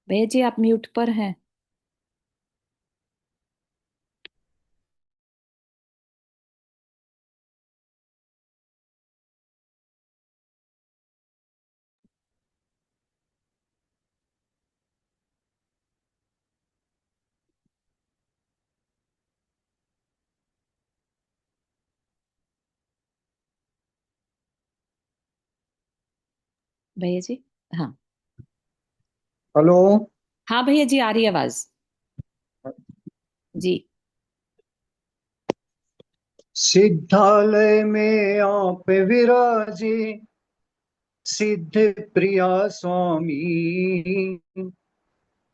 भैया जी आप म्यूट पर हैं। भैया जी। हाँ। हेलो। हाँ भैया जी आ रही है आवाज। जी। सिद्धालय में आप विराजे, सिद्ध प्रिया स्वामी,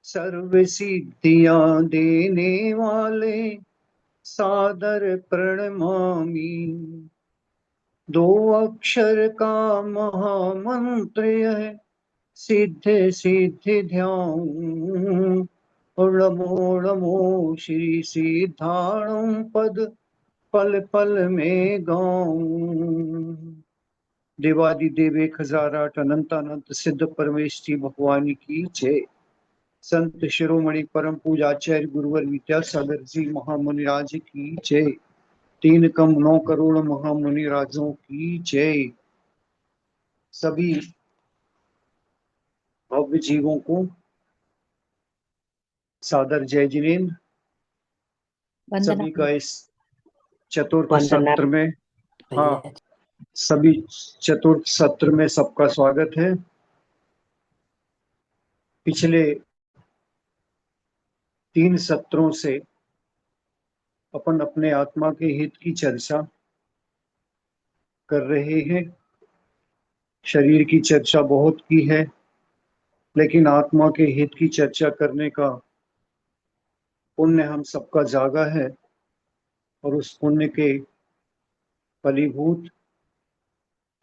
सर्व सिद्धियां देने वाले, सादर प्रणमामि। दो अक्षर का महामंत्र है, सिद्ध सिद्धि ध्यान। नमो नमो श्री सिद्धाणं पद, पल पल में गाऊं। देवादिदेव एक हजार आठ अनंत अनंत सिद्ध परमेश जी भगवान की जय। संत शिरोमणि परम पूजाचार्य गुरुवर विद्यासागर जी महामुनिराज की जय। तीन कम नौ करोड़ महामुनि राजों की जय। सभी भव्य जीवों को सादर जय जिनेन्द्र। वंदना सभी भैया। का इस चतुर्थ वंदना सत्र में, हाँ, भैया। सभी चतुर्थ सत्र में सबका स्वागत है। पिछले 3 सत्रों से अपन अपने आत्मा के हित की चर्चा कर रहे हैं। शरीर की चर्चा बहुत की है, लेकिन आत्मा के हित की चर्चा करने का पुण्य हम सबका जागा है, और उस पुण्य के फलीभूत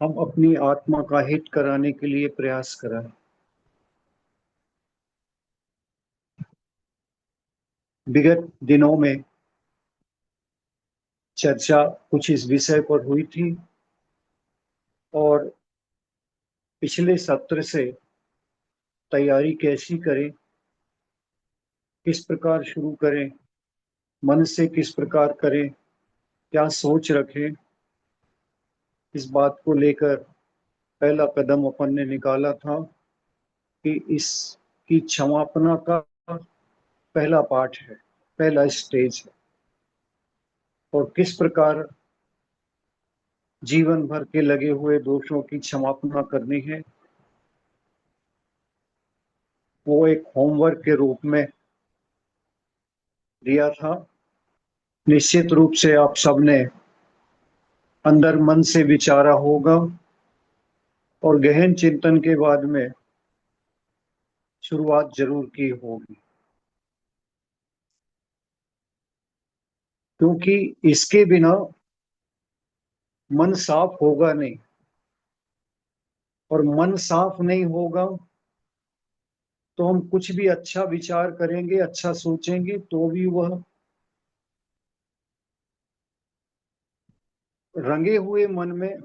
हम अपनी आत्मा का हित कराने के लिए प्रयास कराएं। विगत दिनों में चर्चा कुछ इस विषय पर हुई थी, और पिछले सत्र से तैयारी कैसी करें, किस प्रकार शुरू करें, मन से किस प्रकार करें, क्या सोच रखें, इस बात को लेकर पहला कदम अपन ने निकाला था कि इसकी क्षमापना का पहला पाठ है, पहला स्टेज है, और किस प्रकार जीवन भर के लगे हुए दोषों की क्षमापना करनी है, वो एक होमवर्क के रूप में दिया था। निश्चित रूप से आप सबने अंदर मन से विचारा होगा, और गहन चिंतन के बाद में शुरुआत जरूर की होगी, क्योंकि इसके बिना मन साफ होगा नहीं, और मन साफ नहीं होगा तो हम कुछ भी अच्छा विचार करेंगे, अच्छा सोचेंगे, तो भी वह रंगे हुए मन में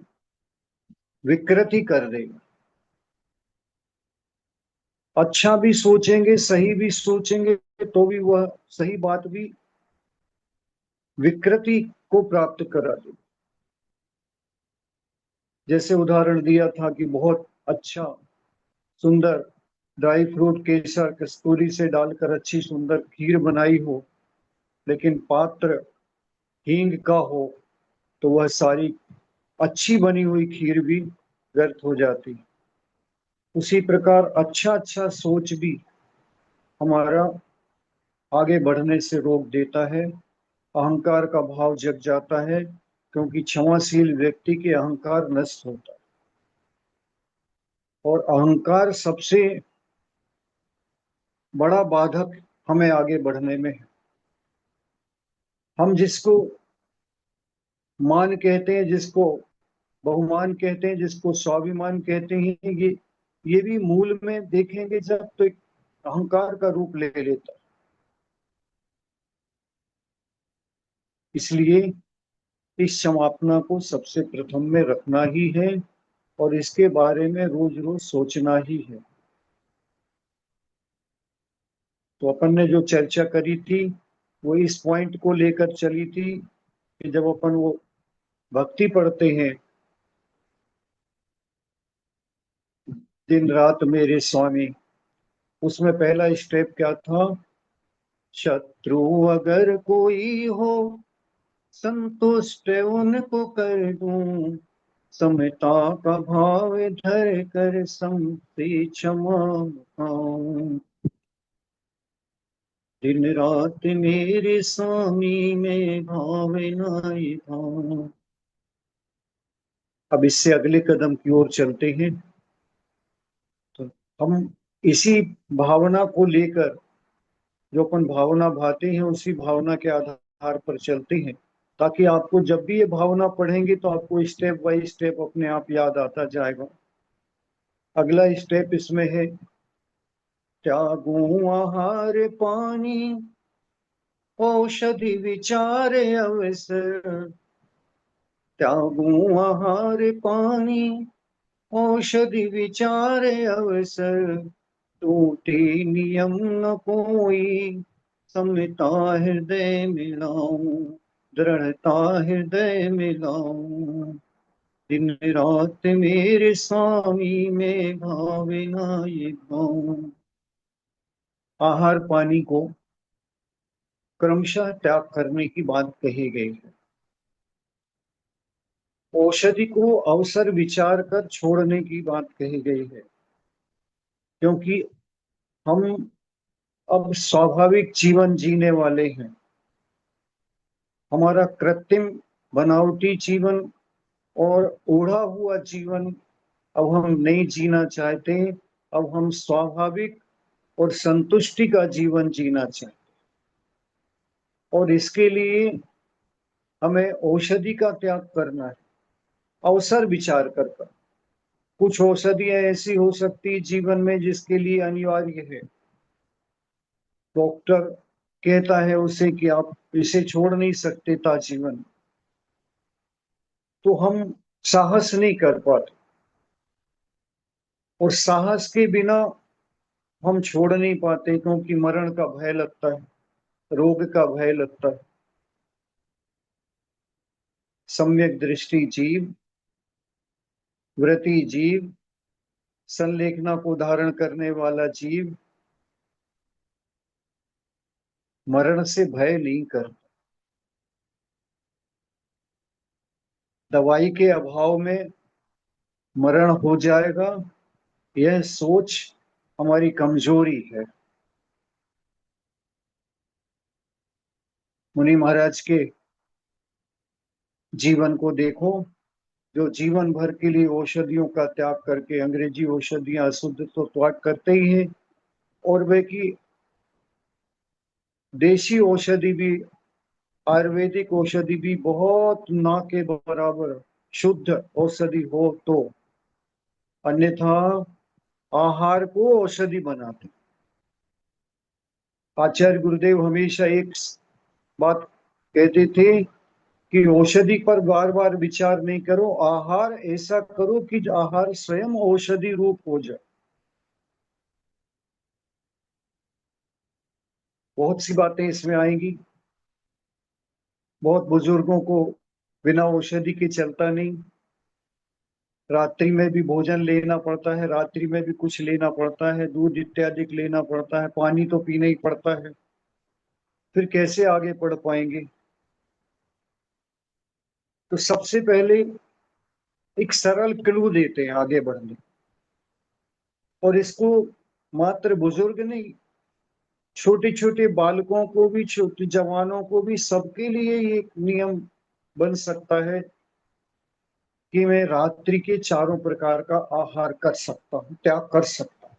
विकृति कर देगा। अच्छा भी सोचेंगे, सही भी सोचेंगे, तो भी वह सही बात भी विकृति को प्राप्त करा देगा। जैसे उदाहरण दिया था कि बहुत अच्छा सुंदर ड्राई फ्रूट केसर कस्तूरी से डालकर अच्छी सुंदर खीर बनाई हो, लेकिन पात्र हींग का हो, तो वह सारी अच्छी बनी हुई खीर भी व्यर्थ हो जाती। उसी प्रकार अच्छा अच्छा सोच भी हमारा आगे बढ़ने से रोक देता है। अहंकार का भाव जग जाता है, क्योंकि क्षमाशील व्यक्ति के अहंकार नष्ट होता है, और अहंकार सबसे बड़ा बाधक हमें आगे बढ़ने में है। हम जिसको मान कहते हैं, जिसको बहुमान कहते हैं, जिसको स्वाभिमान कहते हैं, ये भी मूल में देखेंगे जब तो एक अहंकार का रूप ले लेता है। इसलिए इस समापना को सबसे प्रथम में रखना ही है, और इसके बारे में रोज रोज सोचना ही है। तो अपन ने जो चर्चा करी थी वो इस पॉइंट को लेकर चली थी कि जब अपन वो भक्ति पढ़ते हैं, दिन रात मेरे स्वामी, उसमें पहला स्टेप क्या था? शत्रु अगर कोई हो संतुष्ट उनको कर दूं, समता का भाव धर कर समते क्षमा पाऊं। दिन रात मेरे स्वामी में भाव नाई भाव। अब इससे अगले कदम की ओर चलते हैं। तो हम इसी भावना को लेकर, जो अपन भावना भाते हैं उसी भावना के आधार पर चलते हैं, ताकि आपको जब भी ये भावना पढ़ेंगे तो आपको स्टेप बाय स्टेप अपने आप याद आता जाएगा। अगला स्टेप इसमें है, त्यागूं आहार पानी औषधि विचार अवसर। त्यागूं आहार पानी औषधि विचार अवसर, टूटे नियम न कोई समता हृदय मिलाऊं, दृढ़ता हृदय मिलाऊं। दिन रात मेरे स्वामी में भावना ये भाऊं। आहार पानी को क्रमशः त्याग करने की बात कही गई है। औषधि को अवसर विचार कर छोड़ने की बात कही गई है, क्योंकि हम अब स्वाभाविक जीवन जीने वाले हैं। हमारा कृत्रिम बनावटी जीवन और ओढ़ा हुआ जीवन अब हम नहीं जीना चाहते। अब हम स्वाभाविक और संतुष्टि का जीवन जीना चाहते, और इसके लिए हमें औषधि का त्याग करना है, अवसर विचार कर कर। कुछ औषधियां ऐसी हो सकती जीवन में जिसके लिए अनिवार्य है, डॉक्टर कहता है उसे कि आप इसे छोड़ नहीं सकते था जीवन, तो हम साहस नहीं कर पाते, और साहस के बिना हम छोड़ नहीं पाते, क्योंकि मरण का भय लगता है, रोग का भय लगता है। सम्यक दृष्टि जीव, व्रति जीव, संलेखना को धारण करने वाला जीव मरण से भय नहीं करता। दवाई के अभाव में मरण हो जाएगा, यह सोच हमारी कमजोरी है। मुनि महाराज के जीवन को देखो, जो जीवन भर के लिए औषधियों का त्याग करके, अंग्रेजी औषधियां अशुद्ध तो त्याग करते ही हैं, और वे की देशी औषधि भी, आयुर्वेदिक औषधि भी बहुत ना के बराबर शुद्ध औषधि हो तो, अन्यथा आहार को औषधि बनाते। आचार्य गुरुदेव हमेशा एक बात कहते थे कि औषधि पर बार बार विचार नहीं करो, आहार ऐसा करो कि आहार स्वयं औषधि रूप हो जाए। बहुत सी बातें इसमें आएंगी। बहुत बुजुर्गों को बिना औषधि के चलता नहीं, रात्रि में भी भोजन लेना पड़ता है, रात्रि में भी कुछ लेना पड़ता है, दूध इत्यादि लेना पड़ता है, पानी तो पीना ही पड़ता है, फिर कैसे आगे बढ़ पाएंगे? तो सबसे पहले एक सरल क्लू देते हैं आगे बढ़ने, और इसको मात्र बुजुर्ग नहीं, छोटे छोटे बालकों को भी, छोटे जवानों को भी, सबके लिए एक नियम बन सकता है कि मैं रात्रि के चारों प्रकार का आहार कर सकता हूँ, त्याग कर सकता हूँ।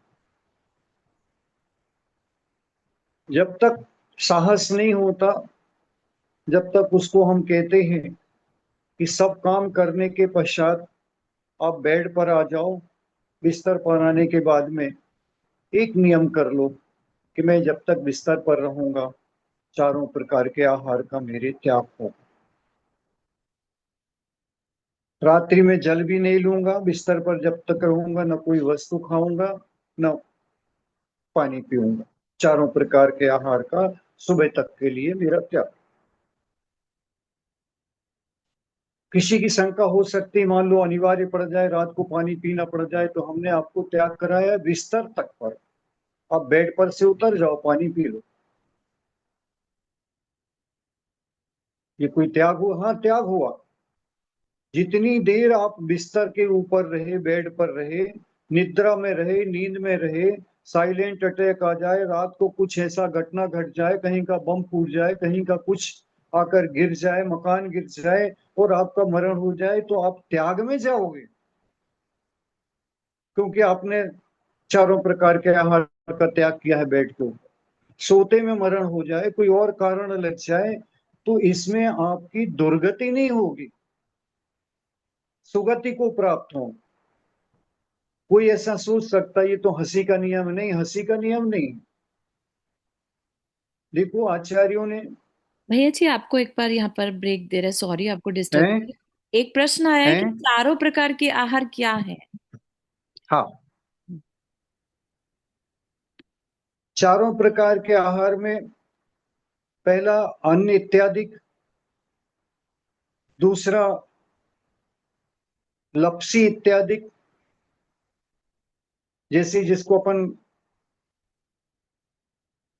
जब तक साहस नहीं होता, जब तक उसको हम कहते हैं कि सब काम करने के पश्चात आप बेड पर आ जाओ, बिस्तर पर आने के बाद में एक नियम कर लो कि मैं जब तक बिस्तर पर रहूंगा चारों प्रकार के आहार का मेरे त्याग हो। रात्रि में जल भी नहीं लूंगा, बिस्तर पर जब तक रहूंगा न कोई वस्तु खाऊंगा, न पानी पीऊंगा। चारों प्रकार के आहार का सुबह तक के लिए मेरा त्याग। किसी की शंका हो सकती है, मान लो अनिवार्य पड़ जाए, रात को पानी पीना पड़ जाए, तो हमने आपको त्याग कराया बिस्तर तक पर। आप बेड पर से उतर जाओ, पानी पी लो। ये कोई त्याग हुआ? हाँ, त्याग हुआ। जितनी देर आप बिस्तर के ऊपर रहे, बेड पर रहे, निद्रा में रहे, नींद में रहे, साइलेंट अटैक आ जाए, रात को कुछ ऐसा घटना घट जाए, कहीं का बम फूट जाए, कहीं का कुछ आकर गिर जाए, मकान गिर जाए और आपका मरण हो जाए, तो आप त्याग में जाओगे, क्योंकि आपने चारों प्रकार के आहार का त्याग किया है बेड के ऊपर। सोते में मरण हो जाए, कोई और कारण लग जाए, तो इसमें आपकी दुर्गति नहीं होगी, सुगति को प्राप्त हो। कोई ऐसा सोच सकता है ये तो हंसी का नियम नहीं, हंसी का नियम नहीं। देखो आचार्यों ने भैया जी, आपको एक बार यहाँ पर ब्रेक दे रहे, सॉरी आपको डिस्टर्ब। हैं एक प्रश्न आया है कि हैं चारों प्रकार के आहार क्या है? हाँ, चारों प्रकार के आहार में पहला अन्न इत्यादि, दूसरा लपसी इत्यादि, जैसे जिसको अपन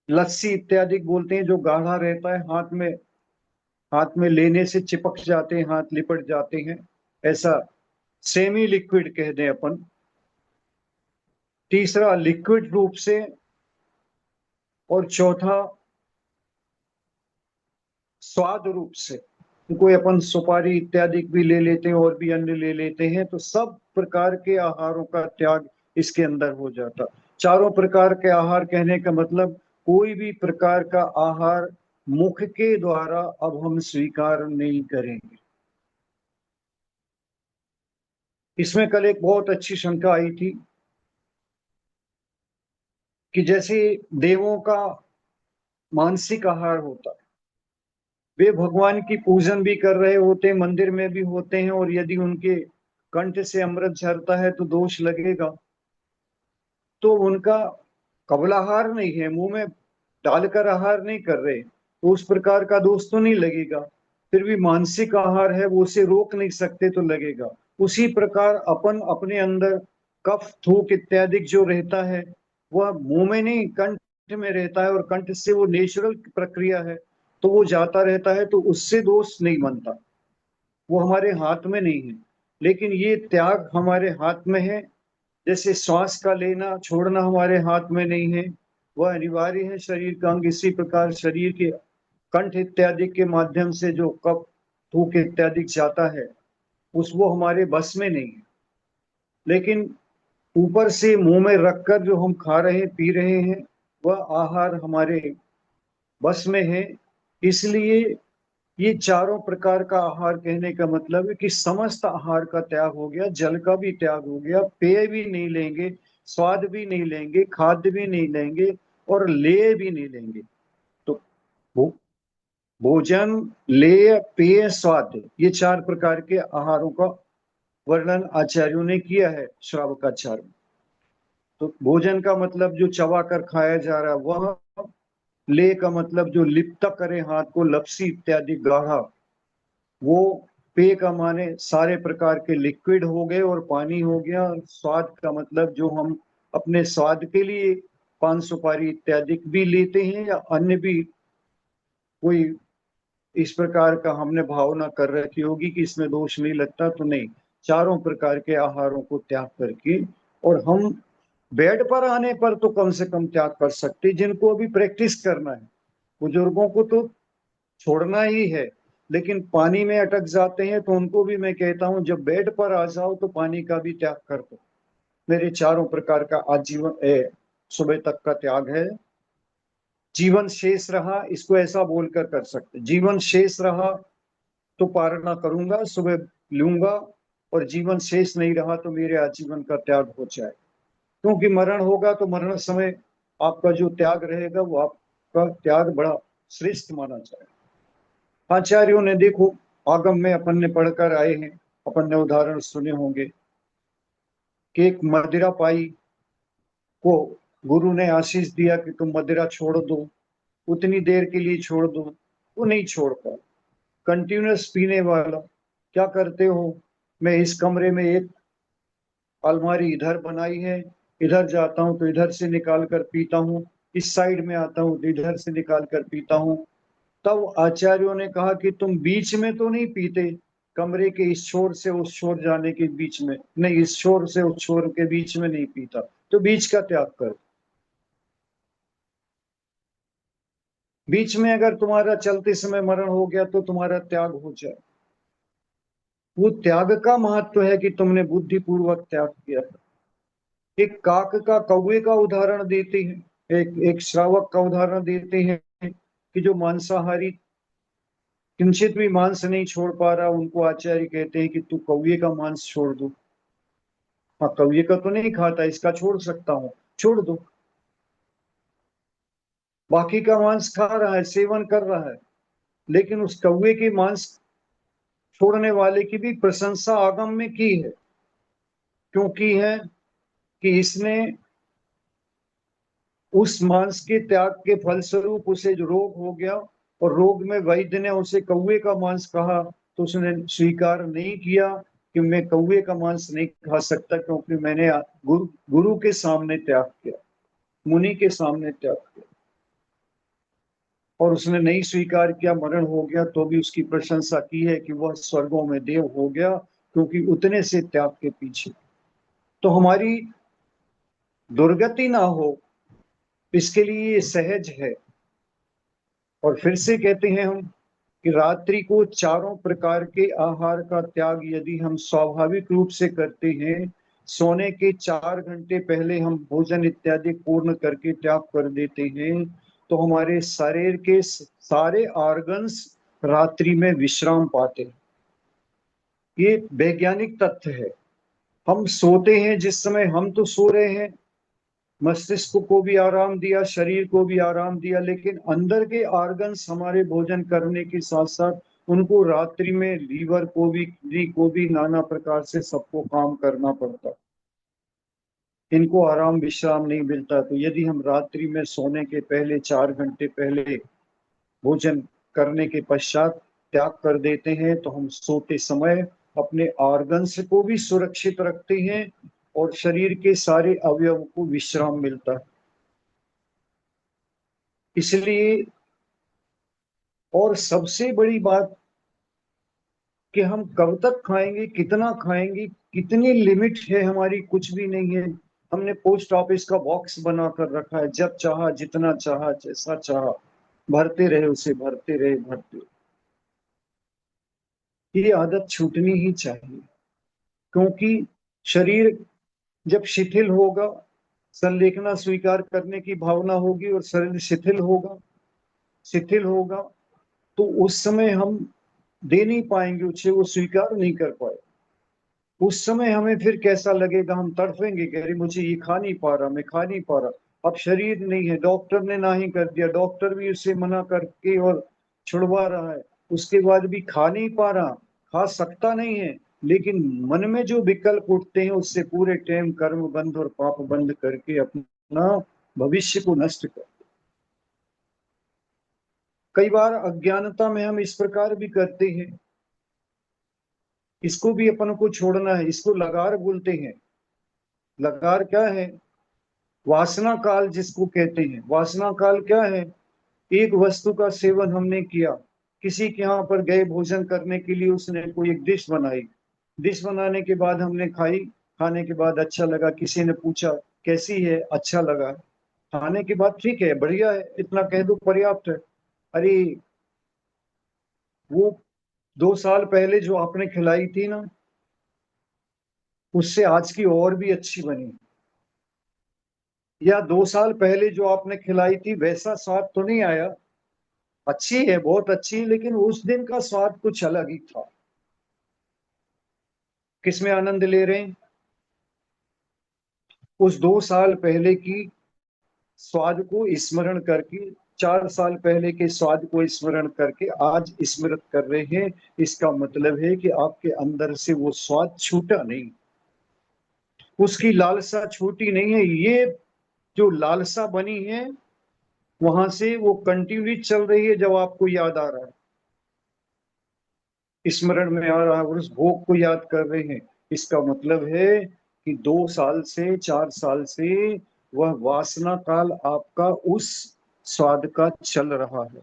लस्सी इत्यादि बोलते हैं, जो गाढ़ा रहता है, हाथ में लेने से चिपक जाते हैं, हाथ लिपट जाते हैं, ऐसा सेमी लिक्विड कह दें अपन। तीसरा लिक्विड रूप से, और चौथा स्वाद रूप से। कोई अपन सुपारी इत्यादि भी ले लेते हैं और भी अन्य ले लेते हैं, तो सब प्रकार के आहारों का त्याग इसके अंदर हो जाता। चारों प्रकार के आहार कहने का मतलब कोई भी प्रकार का आहार मुख के द्वारा अब हम स्वीकार नहीं करेंगे। इसमें कल एक बहुत अच्छी शंका आई थी कि जैसे देवों का मानसिक आहार होता है, वे भगवान की पूजन भी कर रहे होते हैं, मंदिर में भी होते हैं, और यदि उनके कंठ से अमृत झरता है तो दोष लगेगा। तो उनका कबलाहार नहीं है, मुंह में डालकर आहार नहीं कर रहे, तो उस प्रकार का दोष तो नहीं लगेगा। फिर भी मानसिक आहार है, वो उसे रोक नहीं सकते तो लगेगा। उसी प्रकार अपन अपने अंदर कफ थूक इत्यादि जो रहता है, वह मुंह में नहीं कंठ में रहता है, और कंठ से वो नेचुरल प्रक्रिया है, तो वो जाता रहता है, तो उससे दोष नहीं बनता। वो हमारे हाथ में नहीं है। लेकिन ये त्याग हमारे हाथ में है। जैसे श्वास का लेना छोड़ना हमारे हाथ में नहीं है, वह अनिवार्य है शरीर का अंग। इसी प्रकार शरीर के कंठ इत्यादि के माध्यम से जो कफ थूक इत्यादि जाता है, उस वो हमारे बस में नहीं है। लेकिन ऊपर से मुंह में रखकर जो हम खा रहे पी रहे हैं, वह आहार हमारे बस में है। इसलिए ये चारों प्रकार का आहार कहने का मतलब है कि समस्त आहार का त्याग हो गया, जल का भी त्याग हो गया, पेय भी नहीं लेंगे, स्वाद भी नहीं लेंगे, खाद्य भी नहीं लेंगे, और लेय भी नहीं लेंगे। तो भो, भोजन, लेय, पेय, स्वाद, ये चार प्रकार के आहारों का वर्णन आचार्यों ने किया है श्रावकाचार्य में। तो भोजन का मतलब जो चबा कर खाया जा रहा है वह, ले का मतलब जो लिप्त करे हाथ को, लपसी इत्यादि गाढ़ा, वो पेय का माने सारे प्रकार के लिक्विड हो गए और पानी हो गया। स्वाद का मतलब जो हम अपने स्वाद के लिए पान सुपारी इत्यादि भी लेते हैं, या अन्य भी कोई इस प्रकार का हमने भावना कर रखी होगी कि इसमें दोष नहीं लगता, तो नहीं। चारों प्रकार के आहारों को त्याग करके, और हम बेड पर आने पर तो कम से कम त्याग कर सकते, जिनको अभी प्रैक्टिस करना है। बुजुर्गों को तो छोड़ना ही है, लेकिन पानी में अटक जाते हैं तो उनको भी मैं कहता हूं जब बेड पर आ जाओ तो पानी का भी त्याग कर दो। मेरे चारों प्रकार का आजीवन सुबह तक का त्याग है। जीवन शेष रहा, इसको ऐसा बोलकर कर सकते, जीवन शेष रहा तो पारणा करूंगा, सुबह लूंगा, और जीवन शेष नहीं रहा तो मेरे आजीवन का त्याग हो जाए। क्योंकि मरण होगा तो मरण समय आपका जो त्याग रहेगा वो आपका त्याग बड़ा श्रेष्ठ माना जाएगा। आचार्यों ने देखो, आगम में अपन ने पढ़कर आए हैं, अपन ने उदाहरण सुने होंगे कि एक मदिरा पाई को गुरु ने आशीष दिया कि तुम मदिरा छोड़ दो, उतनी देर के लिए छोड़ दो, वो नहीं छोड़ पाए। कंटिन्यूअस पीने वाला। क्या करते हो, मैं इस कमरे में एक अलमारी इधर बनाई है, इधर जाता हूँ तो इधर से निकाल कर पीता हूँ, इस साइड में आता हूँ तो इधर से निकाल कर पीता हूँ। तब आचार्यों ने कहा कि तुम बीच में तो नहीं पीते, कमरे के इस छोर से उस छोर जाने के बीच में नहीं, इस छोर से उस छोर के बीच में नहीं पीता, तो बीच का त्याग कर। बीच में अगर तुम्हारा चलते समय मरण हो गया तो तुम्हारा त्याग हो जाए। वो त्याग का महत्व है कि तुमने बुद्धि पूर्वक त्याग किया। एक काक का कौवे का उदाहरण देते हैं, एक एक श्रावक का उदाहरण देते हैं कि जो मांसाहारी किंचित भी मांस नहीं छोड़ पा रहा, उनको आचार्य कहते हैं कि तू कौवे का मांस छोड़ दो। हाँ, कौवे का तो नहीं खाता, इसका छोड़ सकता हूँ, छोड़ दो। बाकी का मांस खा रहा है, सेवन कर रहा है, लेकिन उस कौवे के मांस छोड़ने वाले की भी प्रशंसा आगम में की है। क्यों की है? कि इसने उस मांस के त्याग के फलस्वरूप उसे जो रोग हो गया, और रोग में वैद्य ने उसे कौवे का मांस कहा, तो उसने स्वीकार नहीं किया कि मैं कौवे का मांस नहीं खा सकता, क्योंकि मैंने गुरु के सामने त्याग किया, मुनि के सामने त्याग किया। और उसने नहीं स्वीकार किया, मरण हो गया, तो भी उसकी प्रशंसा की है कि वह स्वर्गों में देव हो गया, क्योंकि उतने से त्याग के पीछे। तो हमारी दुर्गति ना हो, इसके लिए ये सहज है। और फिर से कहते हैं हम कि रात्रि को चारों प्रकार के आहार का त्याग यदि हम स्वाभाविक रूप से करते हैं, सोने के 4 घंटे पहले हम भोजन इत्यादि पूर्ण करके त्याग कर देते हैं, तो हमारे शरीर के सारे ऑर्गन्स रात्रि में विश्राम पाते हैं। ये वैज्ञानिक तथ्य है। हम सोते हैं, जिस समय हम तो सो रहे हैं, मस्तिष्क को भी आराम दिया, शरीर को भी आराम दिया, लेकिन अंदर के ऑर्गन्स हमारे भोजन करने के साथ साथ उनको रात्रि में लीवर को भी, किडनी को भी, नाना प्रकार से सबको काम करना पड़ता, इनको आराम विश्राम नहीं मिलता। तो यदि हम रात्रि में सोने के पहले 4 घंटे पहले भोजन करने के पश्चात त्याग कर देते हैं, तो हम सोते समय अपने ऑर्गन्स को भी सुरक्षित रखते हैं और शरीर के सारे अवयव को विश्राम मिलता है। इसलिए, और सबसे बड़ी बात कि हम कब तक खाएंगे, कितना खाएंगे, कितनी लिमिट है हमारी, कुछ भी नहीं है। हमने पोस्ट ऑफिस का बॉक्स बना कर रखा है, जब चाहा, जितना चाहा, जैसा चाहा भरते रहे, उसे भरते रहे, भरते। ये आदत छूटनी ही चाहिए, क्योंकि शरीर जब शिथिल होगा, संलेखना स्वीकार करने की भावना होगी, और शरीर शिथिल होगा, शिथिल होगा, तो उस समय हम दे नहीं पाएंगे, उसे वो स्वीकार नहीं कर पाए। उस समय हमें फिर कैसा लगेगा, हम तड़फेंगे कि अरे मुझे ये खा नहीं पा रहा, मैं खा नहीं पा रहा। अब शरीर नहीं है, डॉक्टर ने ना ही कर दिया, डॉक्टर भी उसे मना करके और छुड़वा रहा है, उसके बाद भी खा नहीं पा रहा, खा सकता नहीं है, लेकिन मन में जो विकल्प उठते हैं उससे पूरे टाइम कर्म बंध और पाप बंद करके अपना भविष्य को नष्ट कर। कई बार अज्ञानता में हम इस प्रकार भी करते हैं, इसको भी अपन को छोड़ना है, इसको लगार बोलते हैं। लगार क्या है? वासना काल जिसको कहते हैं। वासना काल क्या है? एक वस्तु का सेवन हमने किया, किसी के यहाँ पर गए भोजन करने के लिए, उसने कोई एक डिश बनाई, डिश बनाने के बाद हमने खाई, खाने के बाद अच्छा लगा, किसी ने पूछा कैसी है, अच्छा लगा, खाने के बाद ठीक है, बढ़िया है, इतना कह दो पर्याप्त है। अरे, वो 2 साल पहले जो आपने खिलाई थी ना, उससे आज की और भी अच्छी बनी। या 2 साल पहले जो आपने खिलाई थी वैसा स्वाद तो नहीं आया, अच्छी है, बहुत अच्छी है, लेकिन उस दिन का स्वाद कुछ अलग ही था। किसमें आनंद ले रहे हैं? उस 2 साल पहले की स्वाद को स्मरण करके, 4 साल पहले के स्वाद को स्मरण करके आज स्मृत कर रहे हैं। इसका मतलब है कि आपके अंदर से वो स्वाद छूटा नहीं, उसकी लालसा छूटी नहीं है। ये जो लालसा बनी है वहां से वो कंटिन्यू चल रही है। जब आपको याद आ रहा है, स्मरण में आ रहा है और उस भोग को याद कर रहे हैं, इसका मतलब है कि 2 साल से 4 साल से वह वासना काल आपका उस स्वाद का चल रहा है।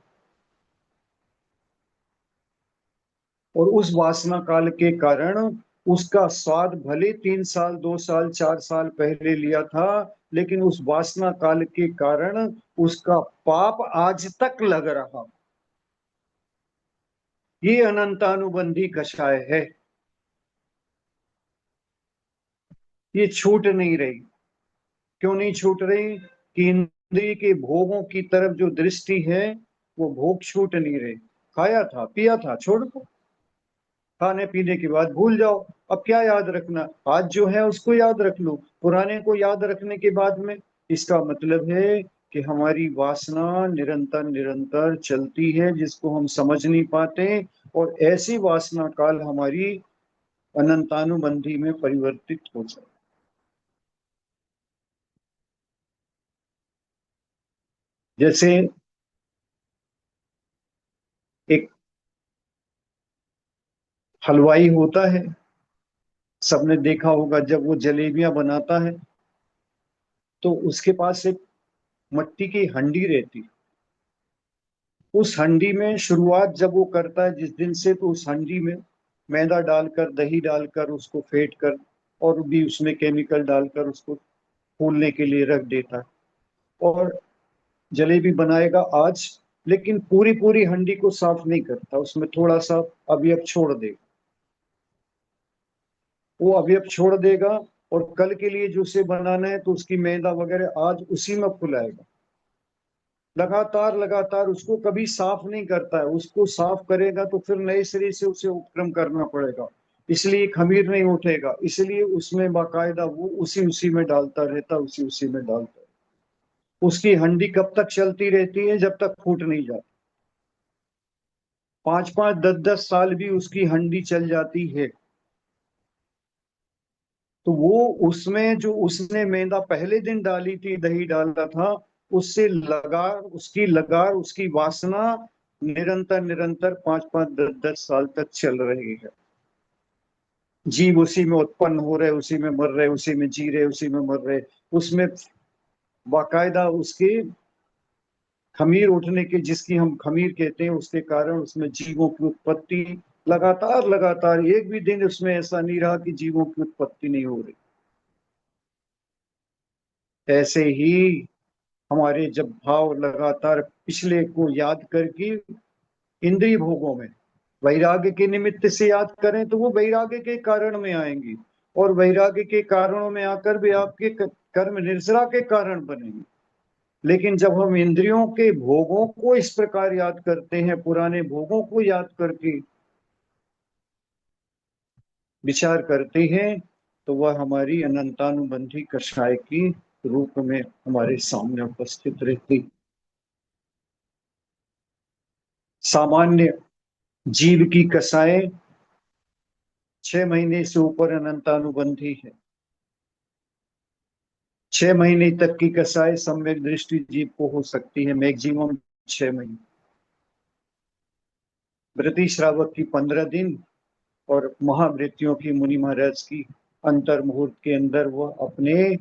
और उस वासना काल के कारण उसका स्वाद भले 3 साल 2 साल 4 साल पहले लिया था, लेकिन उस वासना काल के कारण उसका पाप आज तक लग रहा। ये अनंतानुबंधी कषाय है। ये छूट नहीं रही। क्यों नहीं छूट रही? कि इंद्रिय के भोगों की तरफ जो दृष्टि है वो भोग छूट नहीं रहे। खाया था पिया था छोड़ दो, खाने पीने के बाद भूल जाओ। अब क्या याद रखना? आज जो है उसको याद रख लो, पुराने को याद रखने के बाद में। इसका मतलब है कि हमारी वासना निरंतर निरंतर चलती है, जिसको हम समझ नहीं पाते। और ऐसी वासना काल हमारी अनंतानुबंधी में परिवर्तित हो जाए। जैसे एक हलवाई होता है, सबने देखा होगा, जब वो जलेबियां बनाता है तो उसके पास एक मट्टी की हंडी रहती है। उस हंडी में शुरुआत जब वो करता है जिस दिन से, तो उस हंडी में मैदा डालकर दही डालकर उसको फेंट कर और भी उसमें केमिकल डालकर उसको फूलने के लिए रख देता है। और जलेबी बनाएगा आज, लेकिन पूरी पूरी हंडी को साफ नहीं करता, उसमें थोड़ा सा अवयव छोड़ देगा। वो अवयव छोड़ देगा और कल के लिए जो उसे बनाना है तो उसकी मैदा वगैरह आज उसी में फुलाएगा। लगातार लगातार उसको कभी साफ नहीं करता है। उसको साफ करेगा तो फिर नए सिरे से उसे उपक्रम करना पड़ेगा, इसलिए खमीर नहीं उठेगा। इसलिए उसमें बाकायदा वो उसी उसी में डालता रहता, उसी उसी में डालता है। उसकी हंडी कब तक चलती रहती है? जब तक फूट नहीं जाती। 5 5 10 10 साल भी उसकी हंडी चल जाती है। तो वो उसमें जो उसने मैदा पहले दिन डाली थी, दही डाला था, उससे लगार, उसकी लगार, उसकी वासना निरंतर निरंतर 5 5 10 10 साल तक चल रही है। जीव उसी में उत्पन्न हो रहे, उसी में मर रहे, उसी में जी रहे, उसी में मर रहे। उसमें बाकायदा उसके खमीर उठने के, जिसकी हम खमीर कहते हैं, उसके कारण उसमें जीवों की उत्पत्ति लगातार लगातार, एक भी दिन उसमें ऐसा नहीं रहा कि जीवों की उत्पत्ति नहीं हो रही। ऐसे ही हमारे जब भाव लगातार पिछले को याद करके इंद्रिय भोगों में वैराग्य के निमित्त से याद करें तो वो वैराग्य के कारण में आएंगी, और वैराग्य के कारणों में आकर भी आपके कर्म निर्जरा के कारण बनेंगे। लेकिन जब हम इंद्रियों के भोगों को इस प्रकार याद करते हैं, पुराने भोगों को याद करके विचार करते हैं, तो वह हमारी अनंतानुबंधी कषाय की रूप में हमारे सामने उपस्थित रहती। सामान्य जीव की कषाय 6 महीने से ऊपर अनंतानुबंधी है। 6 महीने तक की कषाय सम्यक दृष्टि जीव को हो सकती है, मैक्सिमम 6 महीने। वृति श्रावक की 15 दिन और महावृत्तियों की मुनि महाराज की अंतर मुहूर्त के अंदर वह अपने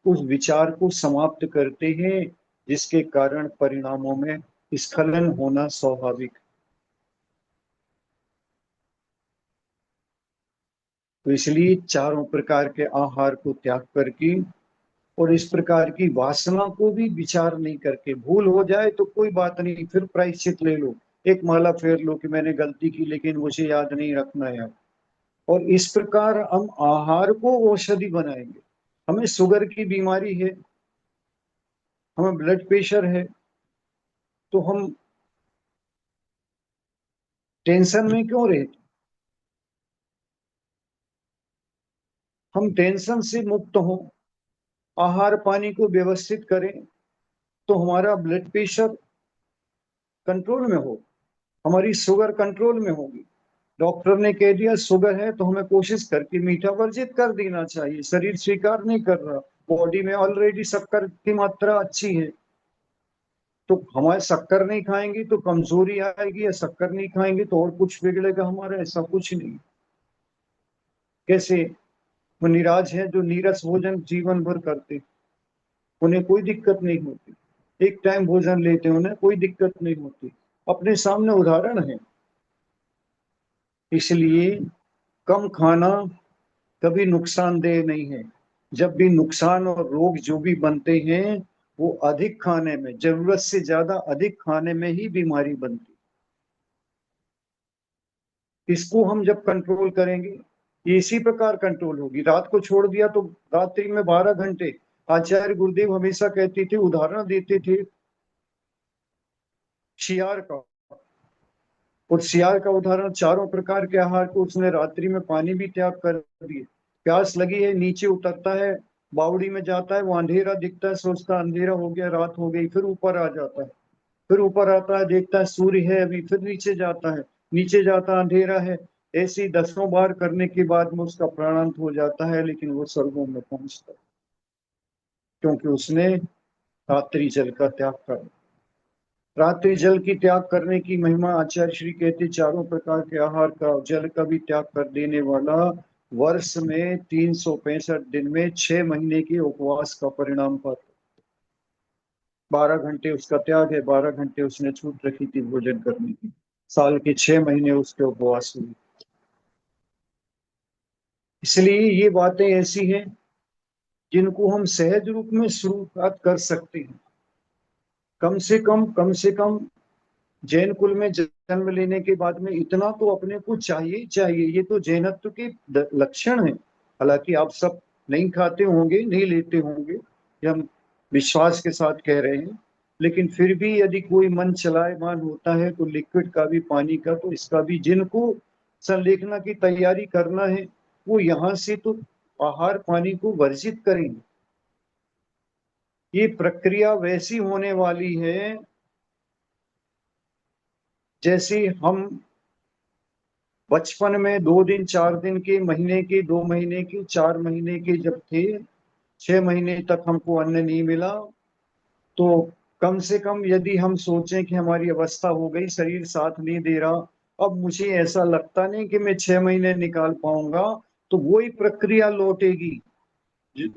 उस विचार को समाप्त करते हैं, जिसके कारण परिणामों में स्खलन होना स्वाभाविक। तो इसलिए चारों प्रकार के आहार को त्याग करके और इस प्रकार की वासना को भी विचार नहीं करके, भूल हो जाए तो कोई बात नहीं, फिर प्रायश्चित ले लो, एक माला फेर लो कि मैंने गलती की लेकिन मुझे याद नहीं रखना यार। और इस प्रकार हम आहार को औषधि बनाएंगे। हमें शुगर की बीमारी है, हमें ब्लड प्रेशर है, तो हम टेंशन में क्यों रहे? हम टेंशन से मुक्त हों, आहार पानी को व्यवस्थित करें, तो हमारा ब्लड प्रेशर कंट्रोल में हो, हमारी शुगर कंट्रोल में होगी। डॉक्टर ने कह दिया शुगर है, तो हमें कोशिश करके मीठा वर्जित कर देना चाहिए। शरीर स्वीकार नहीं कर रहा, बॉडी में ऑलरेडी शक्कर की मात्रा अच्छी है, तो हमारे शक्कर नहीं खाएंगे तो कमजोरी आएगी, या शक्कर नहीं खाएंगे तो और कुछ बिगड़ेगा हमारा? ऐसा कुछ नहीं। कैसे वो निराज है जो नीरस भोजन जीवन भर करते, उन्हें कोई दिक्कत नहीं होती, एक टाइम भोजन लेते उन्हें कोई दिक्कत नहीं होती। अपने सामने उदाहरण है। इसलिए कम खाना कभी नुकसानदेह नहीं है। जब भी नुकसान और रोग जो भी बनते हैं, वो अधिक खाने में, जरूरत से ज्यादा अधिक खाने में ही बीमारी बनती। इसको हम जब कंट्रोल करेंगे, ये इसी प्रकार कंट्रोल होगी। रात को छोड़ दिया तो रात्रि में 12 घंटे, आचार्य गुरुदेव हमेशा कहते थे, उदाहरण देते थे शियार का। और सियार का उदाहरण, चारों प्रकार के आहार को उसने रात्रि में पानी भी त्याग कर दिए। प्यास लगी है, नीचे उतरता है, बावड़ी में जाता है, वो अंधेरा दिखता है, सोचता है अंधेरा हो गया, रात हो गई, फिर ऊपर आ जाता है। फिर ऊपर आता है, देखता है सूर्य है अभी, फिर नीचे जाता है, नीचे जाता है, अंधेरा है। ऐसी 10 बार करने के बाद में उसका प्राणांत हो जाता है, लेकिन वो स्वर्गों में पहुंचता है, क्योंकि उसने रात्रि जल का त्याग कर। रात्रि जल की त्याग करने की महिमा आचार्य श्री कहते, चारों प्रकार के आहार का, जल का भी त्याग कर देने वाला वर्ष में 365 दिन में 6 महीने के उपवास का परिणाम पाता। 12 घंटे उसका त्याग है, 12 घंटे उसने छूट रखी थी भोजन करने की, साल के 6 महीने उसके उपवास हुए। इसलिए ये बातें ऐसी हैं जिनको हम सहज रूप में शुरुआत कर सकते हैं। कम से कम जैन कुल में जन्म लेने के बाद में इतना तो अपने को चाहिए ही चाहिए। ये तो जैनत्व के लक्षण है। हालांकि आप सब नहीं खाते होंगे, नहीं लेते होंगे, ये हम विश्वास के साथ कह रहे हैं, लेकिन फिर भी यदि कोई मन चलायमान होता है तो लिक्विड का भी, पानी का, तो इसका भी, जिनको संलेखना की तैयारी करना है वो यहाँ से तो आहार पानी को वर्जित करेंगे। ये प्रक्रिया वैसी होने वाली है जैसे हम बचपन में 2 दिन 4 दिन के, महीने के, 2 महीने के, 4 महीने के जब थे, 6 महीने तक हमको अन्न नहीं मिला, तो कम से कम यदि हम सोचें कि हमारी अवस्था हो गई, शरीर साथ नहीं दे रहा, अब मुझे ऐसा लगता नहीं कि मैं 6 महीने निकाल पाऊंगा, तो वही प्रक्रिया लौटेगी।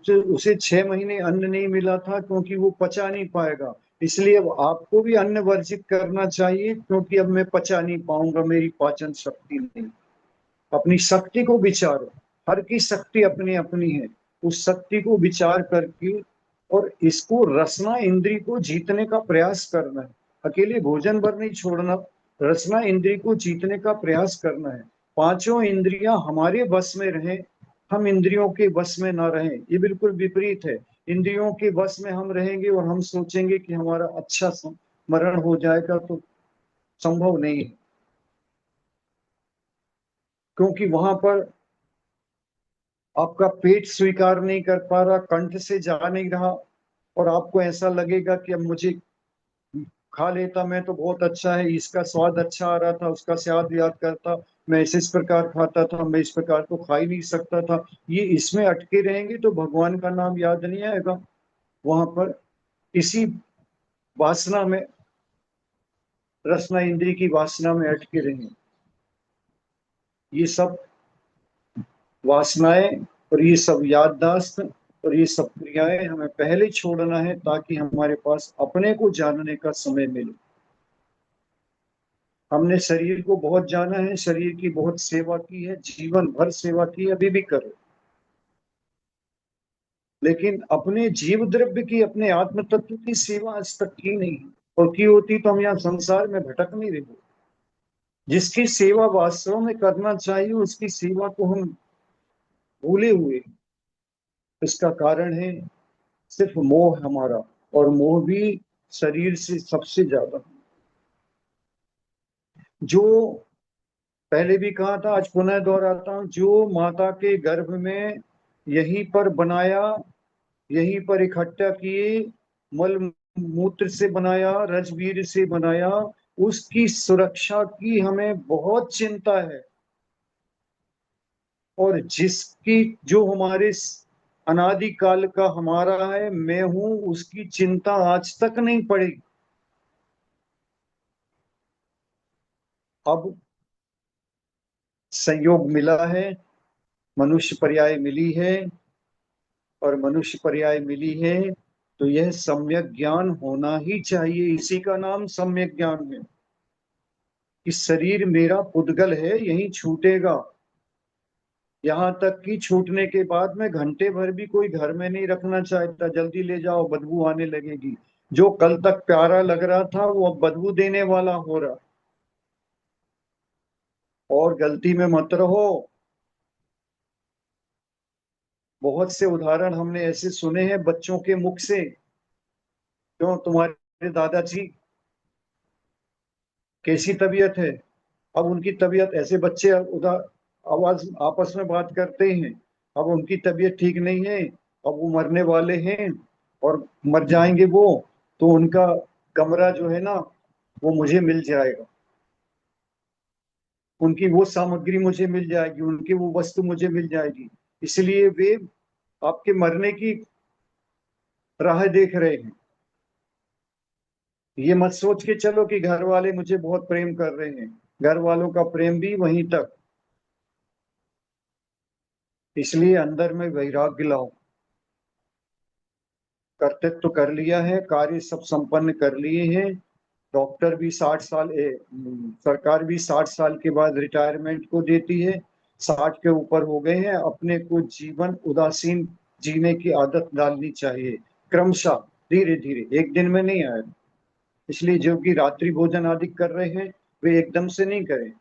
उसे 6 महीने अन्न नहीं मिला था क्योंकि वो पचा नहीं पाएगा, इसलिए अब आपको भी अन्न वर्जित करना चाहिए, क्योंकि अब मैं पचा नहीं पाऊंगा, मेरी पाचन शक्ति नहीं। अपनी शक्ति को विचारो। हर की शक्ति अपनी अपनी है। उस शक्ति को विचार करके और इसको रसना इंद्री को जीतने का प्रयास करना है। अकेले भोजन भर नहीं छोड़ना, रसना इंद्री को जीतने का प्रयास करना है। पांचों इंद्रियां हमारे बस में रहें, हम इंद्रियों के बस में ना रहें। ये बिल्कुल विपरीत है। इंद्रियों के बस में हम रहेंगे और हम सोचेंगे कि हमारा अच्छा स्मरण हो जाएगा, तो संभव नहीं है, क्योंकि वहां पर आपका पेट स्वीकार नहीं कर पा रहा, कंठ से जा नहीं रहा, और आपको ऐसा लगेगा कि अब मुझे खा लेता मैं तो बहुत अच्छा है, इसका स्वाद अच्छा आ रहा था, उसका स्वाद याद करता, मैं इस प्रकार खाता था, मैं इस प्रकार तो खा ही नहीं सकता था। ये इसमें अटके रहेंगे तो भगवान का नाम याद नहीं आएगा। वहां पर इसी वासना में, रसना इंद्री की वासना में अटके रहेंगे। ये सब वासनाएं और ये सब याददाश्त और ये सब क्रियाएं हमें पहले छोड़ना है, ताकि हमारे पास अपने को जानने का समय मिले। हमने शरीर को बहुत जाना है, शरीर की बहुत सेवा की है, जीवन भर सेवा की, अभी भी करो, लेकिन अपने जीव द्रव्य की, अपने आत्म तत्व की सेवा आज तक की नहीं। और की होती तो हम यहाँ संसार में भटक नहीं रहे। जिसकी सेवा वास्तव में करना चाहिए उसकी सेवा को हम भूले हुए। इसका कारण है सिर्फ मोह हमारा, और मोह भी शरीर से सबसे ज्यादा। जो पहले भी कहा था, आज पुनः दोहराता हूं, जो माता के गर्भ में यहीं पर बनाया, यहीं पर इकट्ठा किए, मल मूत्र से बनाया, रजवीर से बनाया, उसकी सुरक्षा की हमें बहुत चिंता है। और जिसकी, जो हमारे अनादि काल का हमारा है, मैं हूं उसकी चिंता आज तक नहीं पड़ी। अब संयोग मिला है, मनुष्य पर्याय मिली है, और मनुष्य पर्याय मिली है तो यह सम्यक ज्ञान होना ही चाहिए। इसी का नाम सम्यक ज्ञान है कि शरीर मेरा पुद्गल है, यही छूटेगा। यहाँ तक कि छूटने के बाद में घंटे भर भी कोई घर में नहीं रखना चाहता, जल्दी ले जाओ बदबू आने लगेगी। जो कल तक प्यारा लग रहा था वो अब बदबू देने वाला हो रहा। और गलती में मत रहो। बहुत से उदाहरण हमने ऐसे सुने हैं बच्चों के मुख से। क्यों, तुम्हारे दादाजी कैसी तबीयत है? अब उनकी तबीयत, ऐसे बच्चे उधर आवाज आपस में बात करते हैं, अब उनकी तबीयत ठीक नहीं है, अब वो मरने वाले हैं और मर जाएंगे वो, तो उनका कमरा जो है ना वो मुझे मिल जाएगा, उनकी वो सामग्री मुझे मिल जाएगी, उनकी वो वस्तु मुझे मिल जाएगी। इसलिए वे आपके मरने की राह देख रहे हैं। ये मत सोच के चलो कि घर वाले मुझे बहुत प्रेम कर रहे हैं, घर वालों का प्रेम भी वहीं तक। इसलिए अंदर में वैराग्य लाओ। कर्तव्य तो कर लिया है, कार्य सब संपन्न कर लिए हैं। डॉक्टर भी 60 साल सरकार भी 60 साल के बाद रिटायरमेंट को देती है। 60 के ऊपर हो गए हैं, अपने को जीवन उदासीन जीने की आदत डालनी चाहिए, क्रमशः, धीरे धीरे, एक दिन में नहीं आएगा। इसलिए जो कि रात्रि भोजन आदि कर रहे हैं वे एकदम से नहीं करें।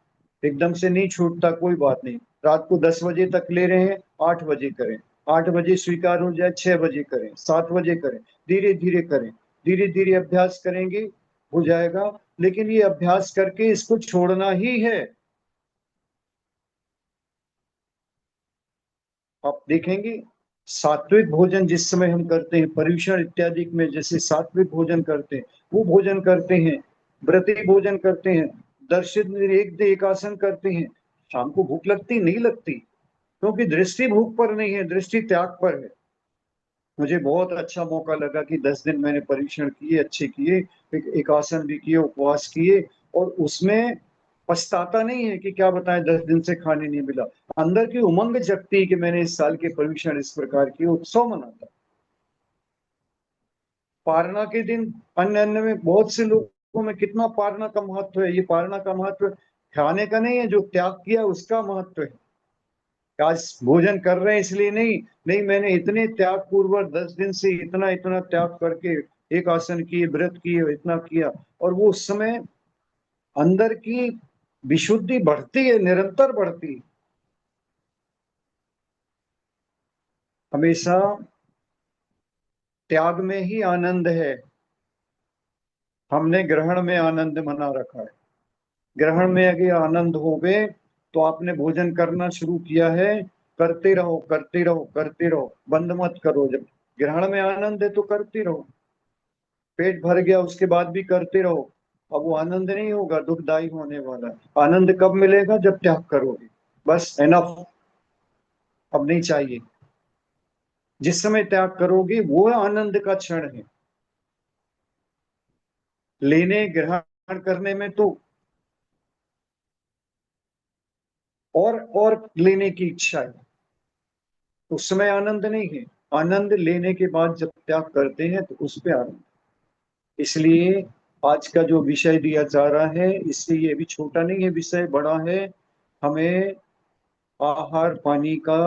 एकदम से नहीं छूटता, कोई बात नहीं। रात को 10 बजे तक ले रहे हैं, 8 बजे करें। 8 बजे स्वीकार हो जाए, 6 बजे करें, 7 बजे करें। धीरे धीरे करें, धीरे धीरे अभ्यास करेंगे, हो जाएगा। लेकिन ये अभ्यास करके इसको छोड़ना ही है। आप देखेंगे सात्विक भोजन जिस समय हम करते हैं, पर्यूषण इत्यादि में जैसे सात्विक भोजन करते हैं, वो भोजन करते हैं, व्रती भोजन करते हैं, दर्शित एक दे एकासन करते हैं, शाम को भूख लगती नहीं लगती? क्योंकि दृष्टि भूख पर नहीं है, दृष्टि त्याग पर है। मुझे बहुत अच्छा मौका लगा कि 10 दिन मैंने परीक्षण किए, अच्छे किए, एक आसन भी किए, उपवास किए, और उसमें पछताता नहीं है कि क्या बताएं 10 दिन से खाने नहीं मिला। अंदर की उमंग जगती है कि मैंने इस साल के परीक्षण इस प्रकार किए, उत्सव मनाता। पारना के दिन अन्य अन्य में बहुत से लोगों में कितना पारना का महत्व है। ये पारना का महत्व खाने का नहीं है, जो त्याग किया उसका महत्व है। आज भोजन कर रहे हैं इसलिए नहीं, नहीं, मैंने इतने त्याग पूर्वक 10 दिन से इतना इतना त्याग करके एक आसन किए, व्रत किए, इतना किया, और वो उस समय अंदर की विशुद्धि बढ़ती है, निरंतर बढ़ती है। हमेशा त्याग में ही आनंद है। हमने ग्रहण में आनंद मना रखा है। ग्रहण में अगर आनंद हो गए तो आपने भोजन करना शुरू किया है, करते रहो, करते रहो, करते रहो, बंद मत करो। जब ग्रहण में आनंद है तो करते रहो। पेट भर गया उसके बाद भी करते रहो। अब वो आनंद नहीं होगा, दुखदाई होने वाला है। आनंद कब मिलेगा? जब त्याग करोगे। बस एनफ, अब नहीं चाहिए। जिस समय त्याग करोगे वो आनंद का क्षण है। लेने ग्रहण करने में तो और लेने की इच्छा है, उस समय आनंद नहीं है। आनंद लेने के बाद जब त्याग करते हैं तो उस पे आनंद। इसलिए आज का जो विषय दिया जा रहा है, इससे ये भी छोटा नहीं है, विषय बड़ा है। हमें आहार पानी का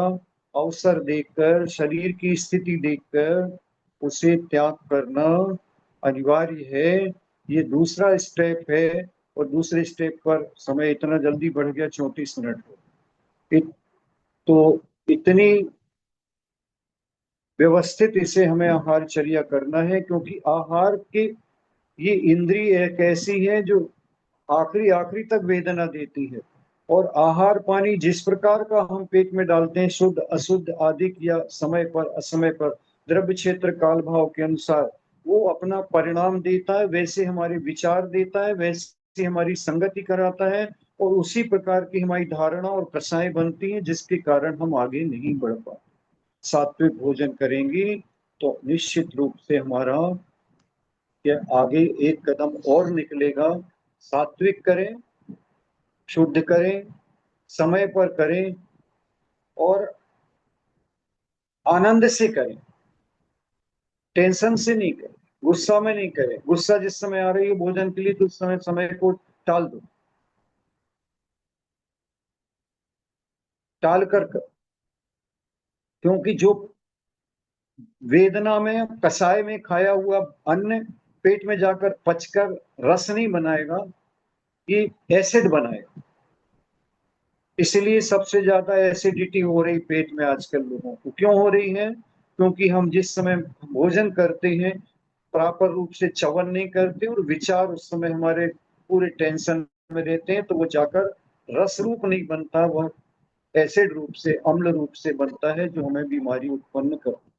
अवसर देखकर, शरीर की स्थिति देखकर उसे त्याग करना अनिवार्य है। ये दूसरा स्टेप है। और दूसरे स्टेप पर समय इतना जल्दी बढ़ गया, 34 मिनट हो। तो इतनी व्यवस्थित इसे हमें आहारचर्या करना है, क्योंकि आहार के, ये इंद्रिय एक ऐसी है जो आखिरी आखिरी तक वेदना देती है। और आहार पानी जिस प्रकार का हम पेट में डालते हैं, शुद्ध अशुद्ध आदि, या समय पर असमय पर, द्रव्य क्षेत्र काल भाव के अनुसार वो अपना परिणाम देता है। वैसे हमारे विचार देता है, वैसे हमारी संगति कराता है, और उसी प्रकार की हमारी धारणा और कषाएं बनती हैं, जिसके कारण हम आगे नहीं बढ़ पाते। सात्विक भोजन करेंगी तो निश्चित रूप से हमारा ये आगे एक कदम और निकलेगा। सात्विक करें, शुद्ध करें, समय पर करें और आनंद से करें, टेंशन से नहीं करें, गुस्सा में नहीं करें। गुस्सा जिस समय आ रही है भोजन के लिए तो उस समय को टाल दो, टाल कर। क्योंकि जो वेदना में, कसाय में खाया हुआ अन्न पेट में जाकर पचकर रस नहीं बनाएगा, ये एसिड बनाएगा। इसलिए सबसे ज्यादा एसिडिटी हो रही पेट में आजकल लोगों को। क्यों हो रही है? क्योंकि हम जिस समय भोजन करते हैं प्रॉपर रूप से च्यवन नहीं करते और विचार उस समय हमारे पूरे टेंशन में रहते हैं, तो वो जाकर रस रूप नहीं बनता, वह एसिड रूप से, अम्ल रूप से बनता है, जो हमें बीमारी उत्पन्न करता है।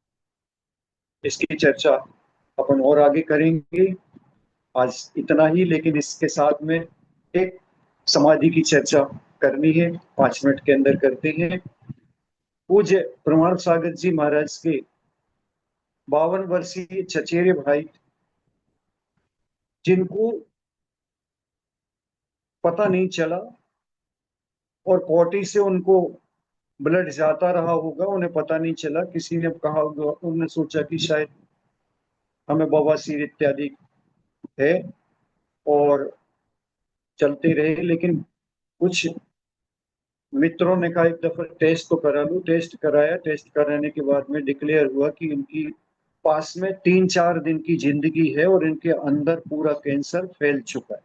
इसकी चर्चा अपन और आगे करेंगे। आज इतना ही, लेकिन इसके साथ में एक समाधि की चर्चा करनी है, 5 मिनट के अंदर करते हैं। पूज्य प्रमाण सागर जी महाराज के 52 वर्षीय चचेरे भाई, जिनको पता नहीं चला और पॉटी से उनको ब्लड जाता रहा होगा, उन्हें पता नहीं चला। किसी ने कहा होगा, उन्होंने सोचा कि शायद हमें बवासीर इत्यादि है और चलते रहे। लेकिन कुछ मित्रों ने कहा एक दफा टेस्ट तो करा लो। टेस्ट कराया, टेस्ट कराने के बाद में डिक्लेयर हुआ कि इनकी पास में 3-4 दिन की जिंदगी है और इनके अंदर पूरा कैंसर फैल चुका है।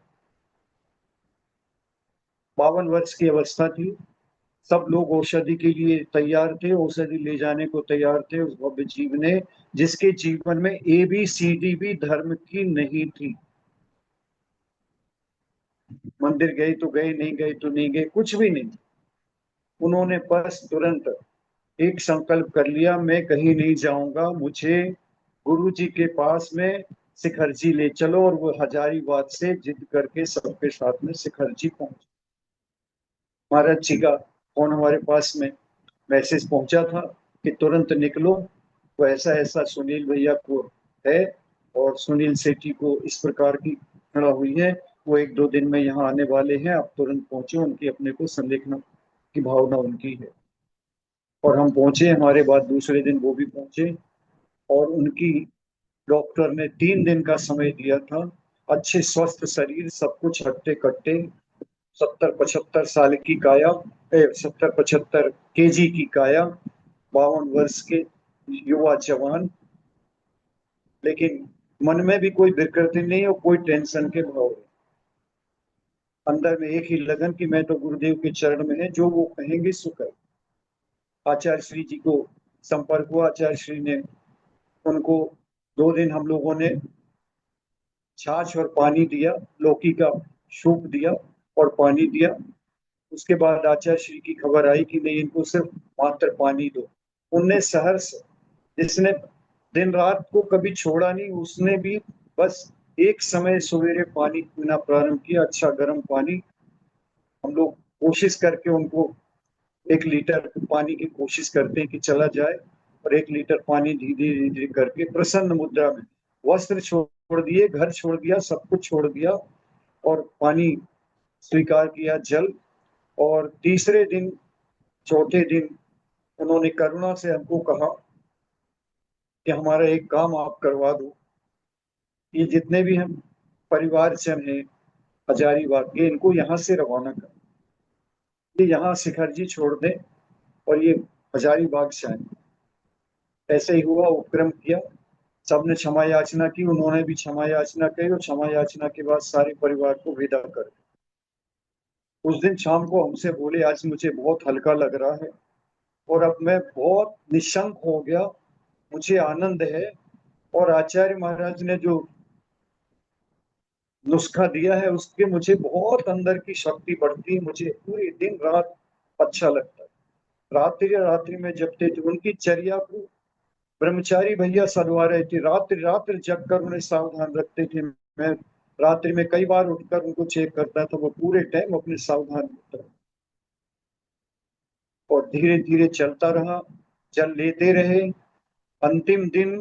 52 वर्ष की अवस्था थी। सब लोग औषधि के लिए तैयार थे, औषधि ले जाने को तैयार थे उस भव्य जीव ने, जिसके जीवन में ABCD भी धर्म की नहीं थी। मंदिर गए तो गए, नहीं गए तो नहीं गए, कुछ भी नहीं। उन्होंने बस तुरंत एक संकल्प कर लिया, मैं कहीं नहीं जाऊंगा, मुझे गुरु जी के पास में शिखर जी ले चलो। और वो हजारीबाग से जिद करके सबके साथ में शिखर जी पहुंचे। महाराज जी का फोन हमारे पास में मैसेज पहुंचा था कि तुरंत निकलो, तो ऐसा ऐसा सुनील भैया को है और सुनील सेठी को इस प्रकार की खड़ा हुई है, वो 1-2 दिन में यहाँ आने वाले हैं, आप तुरंत पहुंचे। उनकी अपने को संदेखना की भावना उनकी है। और हम पहुंचे, हमारे बाद दूसरे दिन वो भी पहुंचे और उनकी डॉक्टर ने 3 दिन का समय दिया था। अच्छे स्वस्थ शरीर, सब कुछ हट्टे कट्टे, 70-75 साल की काया, 70-75 केजी की काया, 52 वर्ष के युवा जवान, लेकिन मन में भी कोई विकृति नहीं और कोई टेंशन के भाव नहीं। अंदर में एक ही लगन कि मैं तो गुरुदेव के चरण में है, जो वो कहेंगे सो कर। आचार्य श्री जी को संपर्क हुआ, आचार्य श्री ने उनको 2 दिन हम लोगों ने छाछ और पानी दिया, लौकी का सूप दिया और पानी दिया। उसके बाद आचार्य श्री की खबर आई कि नहीं, इनको सिर्फ मात्र पानी दो। उनने सहर्ष, जिसने दिन रात को कभी छोड़ा नहीं, उसने भी बस एक समय सवेरे पानी पीना प्रारंभ किया, अच्छा गर्म पानी। हम लोग कोशिश करके उनको 1 लीटर पानी की कोशिश करते हैं कि चला जाए, और 1 लीटर पानी धीरे धीरे करके प्रसन्न मुद्रा में, वस्त्र छोड़ दिए, घर छोड़ दिया, सब कुछ छोड़ दिया और पानी स्वीकार किया, जल। और तीसरे दिन, चौथे दिन उन्होंने करुणा से हमको कहा कि हमारा एक काम आप करवा दो, ये जितने भी हम परिवार जन हैं हजारीबाग के, इनको यहाँ से रवाना कर, ये यहाँ शिखर जी छोड़ दें और ये हजारीबाग से आए। ऐसे ही हुआ, उपक्रम किया, सबने क्षमा याचना की, उन्होंने भी क्षमा याचना की और क्षमा याचना के बाद सारे परिवार को विदा कर। उस दिन शाम को हमसे बोले, आज मुझे बहुत हल्का लग रहा है और अब मैं बहुत निशंक हो गया, मुझे आनंद है। और आचार्य महाराज ने जो नुस्खा दिया है उसके मुझे बहुत अंदर की शक्ति बढ़ती है, मुझे पूरे दिन रात अच्छा लगता है। रात्रि रात्रि में जपते थे, उनकी चर्या को ब्रह्मचारी भैया सदवा रहे थे, रात्रि रात्रि जग कर उन्हें सावधान रखते थे। मैं रात्रि में कई बार उठकर उनको चेक करता था, वो पूरे टाइम अपने सावधान होता। और धीरे धीरे चलता रहा। जल लेते रहे। अंतिम दिन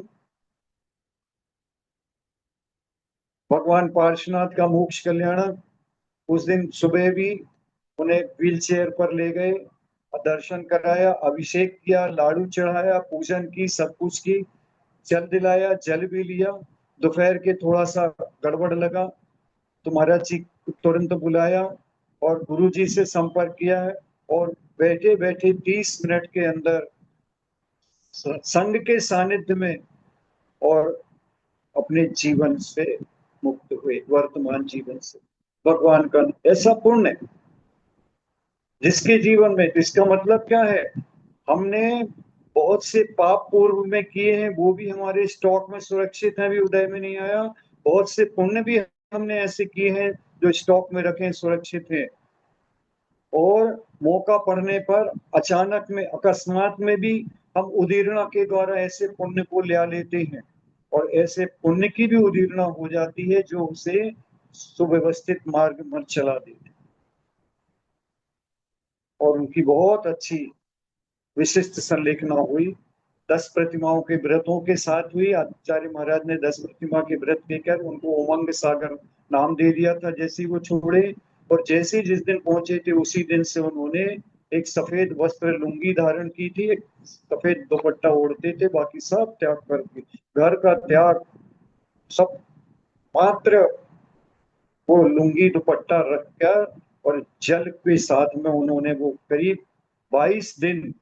भगवान पार्श्वनाथ का मोक्ष कल्याणक उस दिन सुबह भी उन्हें व्हील चेयर पर ले गए, दर्शन कराया, अभिषेक किया, लाडू चढ़ाया, पूजन की, सब कुछ की, जल दिलाया, जल भी लिया। दोपहर के थोड़ा सा गड़बड़ लगा तो महाराज जी को तुरंत बुलाया और गुरु जी से संपर्क किया है, और बैठे बैठे 30 मिनट के अंदर संघ के सानिध्य में और अपने जीवन से मुक्त हुए, वर्तमान जीवन से। भगवान का ऐसा पुण्य जिसके जीवन में, इसका मतलब क्या है, हमने बहुत से पाप पूर्व में किए हैं, वो भी हमारे स्टॉक में सुरक्षित हैं, अभी उदय में नहीं आया। बहुत से पुण्य भी हमने ऐसे किए हैं जो स्टॉक में रखे हैं, सुरक्षित हैं। और मौका पड़ने पर अचानक में, अकस्मात में भी हम उदीर्णा के द्वारा ऐसे पुण्य को ले लेते हैं, और ऐसे पुण्य की भी उदीर्णा हो जाती है जो उसे सुव्यवस्थित मार्ग पर चला देते हैं। और उनकी बहुत अच्छी विशिष्ट संलेखना हुई। 10 प्रतिमाओं के व्रतों के साथ हुई। आचार्य महाराज ने 10 प्रतिमा के व्रत लेकर उनको उमंग सागर नाम दे दिया था जैसे ही वो छोड़े। और जैसे ही जिस दिन पहुंचे थे उसी दिन से उन्होंने एक सफेद वस्त्र लुंगी धारण की थी, एक सफेद दुपट्टा ओढ़ते थे, बाकी सब त्याग करके, घर का त्याग सब, मात्र वो लुंगी दुपट्टा रखकर और जल के साथ में उन्होंने वो करीब 22 दिन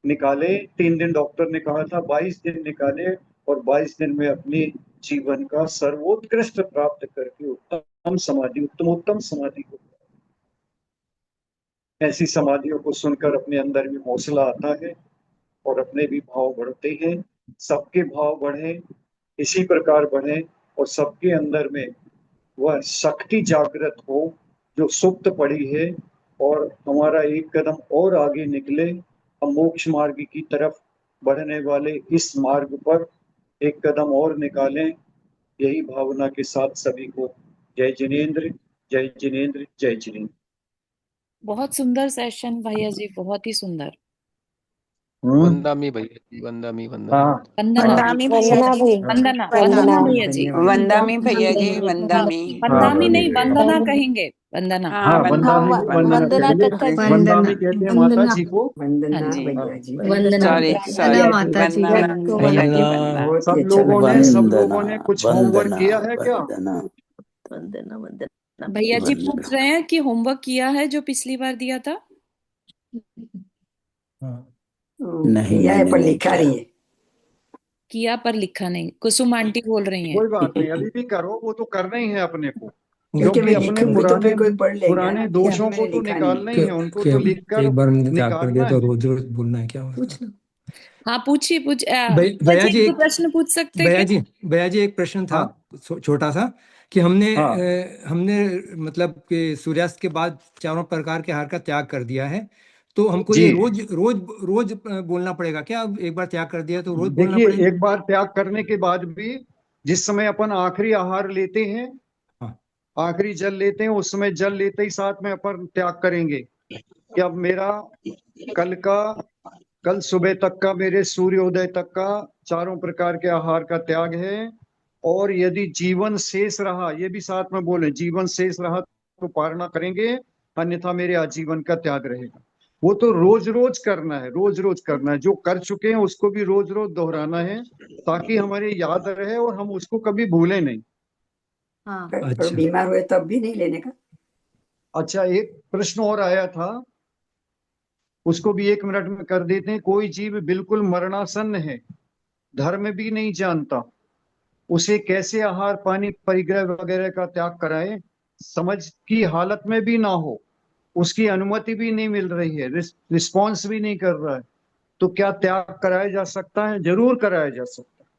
निकाले। 3 दिन डॉक्टर ने कहा था, 22 दिन निकाले, और 22 दिन में अपने जीवन का सर्वोत्कृष्ट प्राप्त करके उत्तम समाधि, उत्तम समाधि को, ऐसी समाधियों को सुनकर अपने अंदर भी हौसला आता है और अपने भी भाव बढ़ते हैं। सबके भाव बढ़े, इसी प्रकार बढ़े, और सबके अंदर में वह शक्ति जागृत हो जो सुप्त पड़ी है, और हमारा एक कदम और आगे निकले, हम मोक्ष मार्ग की तरफ बढ़ने वाले इस मार्ग पर एक कदम और निकालें। यही भावना के साथ सभी को जय जिनेन्द्र, जय जिनेन्द्र, जय जिनेन्द्र। बहुत सुंदर सेशन भैया जी, बहुत ही सुंदर। वंदामी भैया जी, वंदामी वंदना। हाँ वंदना वंदामी भैया वंदना जी, भी वंदना वंदना वंदना भैया जी। वंदामी भैया जी, वंदामी। वंदामी नहीं, वंदना कहेंगे, वंदना। हाँ हाँ, वंदना। वंदना वंदना वंदना पहले तथा वंदामी कहते हैं माता जी को। हाँ वंदना जी। भैया जी, वंदना सॉरी वंदना सॉरी, माता जी वंदना को भैया जी, वंदना। वंदना। बहुत सब ही अच्छा लोगों लगा। ने सब लोगों ने कुछ होमवर्क किया है क्या? वंदना वंदना भैया जी पूछ रहे हैं कि होमवर्क किया है जो पिछली बार दिया था? नहीं, किया है पर लिखा नहीं है। किया पर लिखा नहीं, कुसुम आंटी बोल रही हैं। कोई बात नहीं, अभी भी करो, वो तो करना ही है अपने को, क्योंकि क्योंकि मैं अपने लिखूंगी तो फिर कोई पढ़ लेगा पुराने ना, दोषों इसलिए को मैंने तो लिखा निकालना नहीं। ही है, उनको तो लिखकर एक बार हमने त्याग कर दिया निकालना तो है। रोज रोज बोलना है क्या? पूछना। हाँ पूछिए, भैया जी एक दो एक प्रश्न पूछ सकते भैया क्या? जी भैया जी एक प्रश्न था, हाँ छोटा सा, कि हमने हाँ हमने मतलब कि सूर्यास्त के बाद चारों प्रकार के आहार का त्याग कर दिया है, तो हमको जी। ये रोज रोज रोज बोलना पड़ेगा क्या? एक बार त्याग कर दिया तो रोज बोलना देखिए, पड़ेगा? एक बार त्याग करने के बाद भी जिस समय अपन आखिरी आहार लेते हैं, हाँ आखिरी जल लेते हैं, उस समय जल लेते ही साथ में अपन त्याग करेंगे कि अब मेरा कल का, कल सुबह तक का, मेरे सूर्योदय तक का चारों प्रकार के आहार का त्याग है। और यदि जीवन शेष रहा, ये भी साथ में बोले, जीवन शेष रहा तो पारणा करेंगे, अन्यथा मेरे आजीवन का त्याग रहेगा। वो तो रोज रोज करना है, रोज रोज करना है, जो कर चुके हैं उसको भी रोज रोज दोहराना है, ताकि हमारे याद रहे और हम उसको कभी भूले नहीं। हाँ, अच्छा। और बीमार हुए तब भी नहीं लेने का। अच्छा, एक प्रश्न और आया था, उसको भी 1 मिनट में कर देते हैं। कोई जीव बिल्कुल मरणासन्न है, धर्म भी नहीं जानता, उसे कैसे आहार पानी परिग्रह वगैरह का त्याग कराए? समझ की हालत में भी ना हो, उसकी अनुमति भी नहीं मिल रही है, रिस्पॉन्स भी नहीं कर रहा है, तो क्या त्याग कराया जा सकता है? जरूर कराया जा सकता है।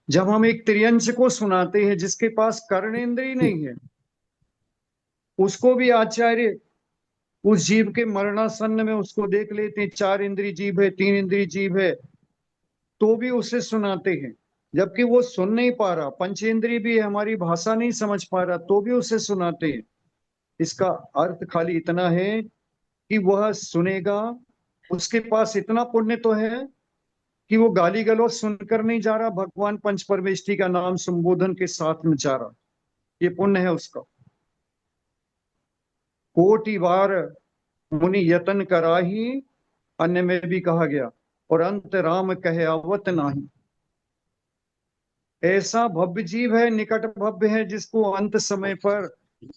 जब हम एक त्रियंच को सुनाते हैं जिसके पास कर्णेंद्रिय नहीं है, उसको भी आचार्य उस जीव के मरणासन्न में उसको देख लेते हैं, 4 इंद्रिय जीव है, 3 इंद्रिय जीव है, तो भी उसे सुनाते हैं, जबकि वो सुन नहीं पा रहा, पंचेंद्रिय भी है, हमारी भाषा नहीं समझ पा रहा, तो भी उसे सुनाते हैं। इसका अर्थ खाली इतना है कि वह सुनेगा, उसके पास इतना पुण्य तो है कि वो गाली गलौज सुनकर नहीं जा रहा, भगवान पंच परमेष्ठी का नाम संबोधन के साथ में जा रहा। ये पुण्य है उसका। कोटि बार मुनि यतन कराही, अन्य में भी कहा गया, और अंत राम कहे आवत नाही। ऐसा भव्य जीव है, निकट भव्य है, जिसको अंत समय पर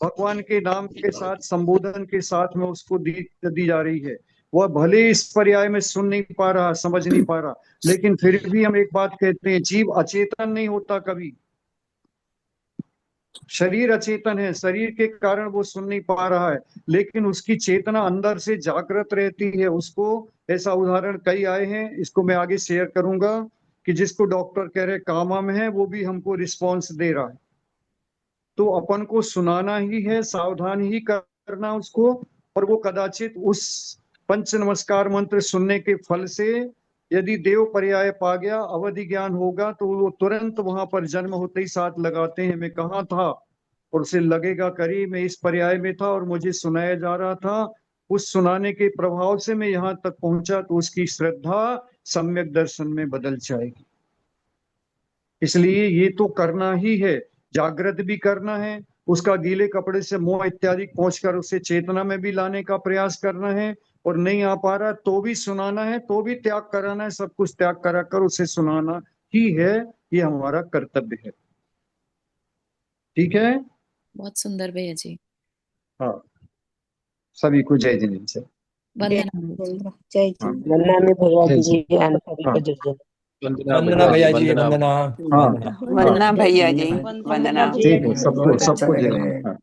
भगवान के नाम के साथ, संबोधन के साथ में उसको दी जा रही है। वह भले इस पर्याय में सुन नहीं पा रहा, समझ नहीं पा रहा, लेकिन फिर भी हम एक बात कहते हैं, जीव अचेतन नहीं होता कभी। शरीर अचेतन है, शरीर के कारण वो सुन नहीं पा रहा है, लेकिन उसकी चेतना अंदर से जागृत रहती है। उसको ऐसा उदाहरण कई आए हैं, इसको मैं आगे शेयर करूंगा, कि जिसको डॉक्टर कह रहे कामा में है, वो भी हमको रिस्पॉन्स दे रहा है। तो अपन को सुनाना ही है, सावधान ही करना उसको। और वो कदाचित उस पंच नमस्कार मंत्र सुनने के फल से यदि देव पर्याय पा गया, अवधि ज्ञान होगा, तो वो तुरंत वहां पर जन्म होते ही साथ लगाते हैं, मैं कहाँ था, और उसे लगेगा करी मैं इस पर्याय में था और मुझे सुनाया जा रहा था। उस सुनाने के प्रभाव से मैं यहाँ तक पहुंचा, तो उसकी श्रद्धा सम्यक दर्शन में बदल जाएगी। इसलिए ये तो करना ही है, जागृत भी करना है, उसका गीले कपड़े से मुंह इत्यादि पहुंचकर उसे चेतना में भी लाने का प्रयास करना है, और नहीं आ पा रहा तो भी सुनाना है, तो भी त्याग कराना है, सब कुछ त्याग करा कर उसे सुनाना ही है। ये हमारा कर्तव्य है। ठीक है। बहुत सुंदर भैया जी। हाँ, सभी को जय जिनेन्द्र। वंदना भैया जी। जय हाँ, वंदना में भैया जय जी and सभी को हाँ, जय जय। वंदना भैया जी, वंदना। हाँ, वंदना भैया जी, वंदना वंदना। ठीक है, सबको बहुत अच्छा सबको लग जय रहा है। जिनेन्द्र। हाँ।